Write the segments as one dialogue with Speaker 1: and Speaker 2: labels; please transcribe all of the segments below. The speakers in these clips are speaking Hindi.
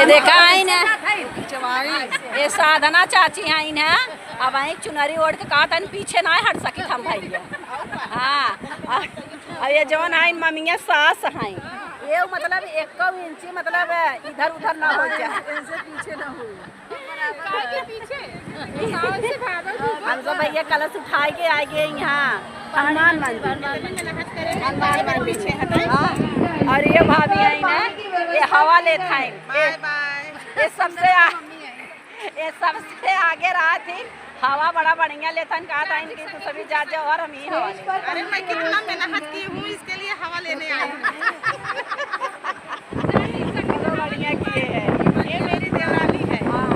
Speaker 1: ये देखा आई ना, ये साधना चाची आई ना, अब आई चुनरी ओढ़ के कहा था पीछे ना हट सकी हम भैया। हाँ, और ये जवन आई मम्मिया सास आई, ये मतलब 1 इंची मतलब इधर उधर ना हो जाए, पीछे ना हो। हम सब भैया कलश उठाए के आएंगे यहाँ हनुमान मंदिर पीछे। और ये भाभी आई ना, ये हवा लेता है, ये सबसे आगे रहा थी, हवा बड़ा बढ़िया लेता है। कहा था इनकी तो सभी जा जाओ और हम ही हवा।
Speaker 2: अरे मैं कितना मेहनत की हूँ इसके लिए हवा लेने आई हूँ।
Speaker 1: बढ़िया किए है,
Speaker 2: ये मेरी देवरानी है।
Speaker 1: हाँ,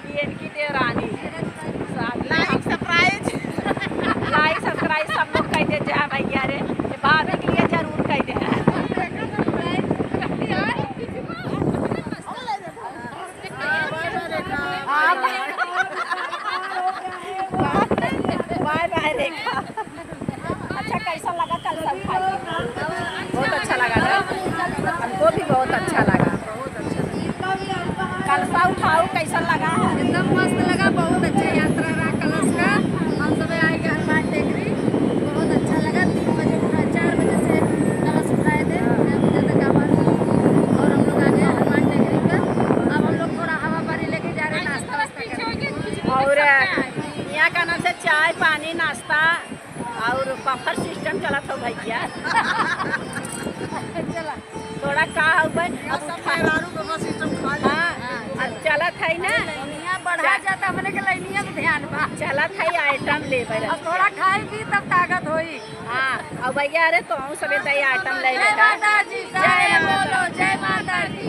Speaker 1: ये इनकी देवरानी है। लाइक सब्सक्राइब सब लोग कह दे जा भैया रे, भाभी के लिए जरूर कह दे। बाय बाय रेखा। अच्छा कैसा लगा कल सब खाई? बहुत अच्छा लगा ना, हमको भी बहुत अच्छा लगा। कलसा उठाओ कैसा लगा?
Speaker 3: एकदम मस्त लगा, बहुत अच्छा यात्रा रहा कलश का। हम सब आए गए हनुमान टेकरी, बहुत अच्छा लगा। 3 बजे उठा, 4 बजे से कलश उठाए थे, 6 बजे तक और हम लोग आ गए हनुमान टेकरी पर। अब हम लोग थोड़ा हवा पानी लेके जा रहे हैं, नाश्ता वास्ता करके।
Speaker 1: और यहाँ का नाम से चाय पानी नाश्ता और बफर सिस्टम चला था भैया। थोड़ा का चला था ना,
Speaker 3: बढ़ा जाता मैंने के लाइनिया में ध्यान बा,
Speaker 1: चला था आइटम ले
Speaker 3: अब थोड़ा खाई पी तब ताकत होई।
Speaker 1: हाँ, और भैया अरे तो सबे आइटम ले
Speaker 3: जय माता जी, जय बोलो, जय माता जी।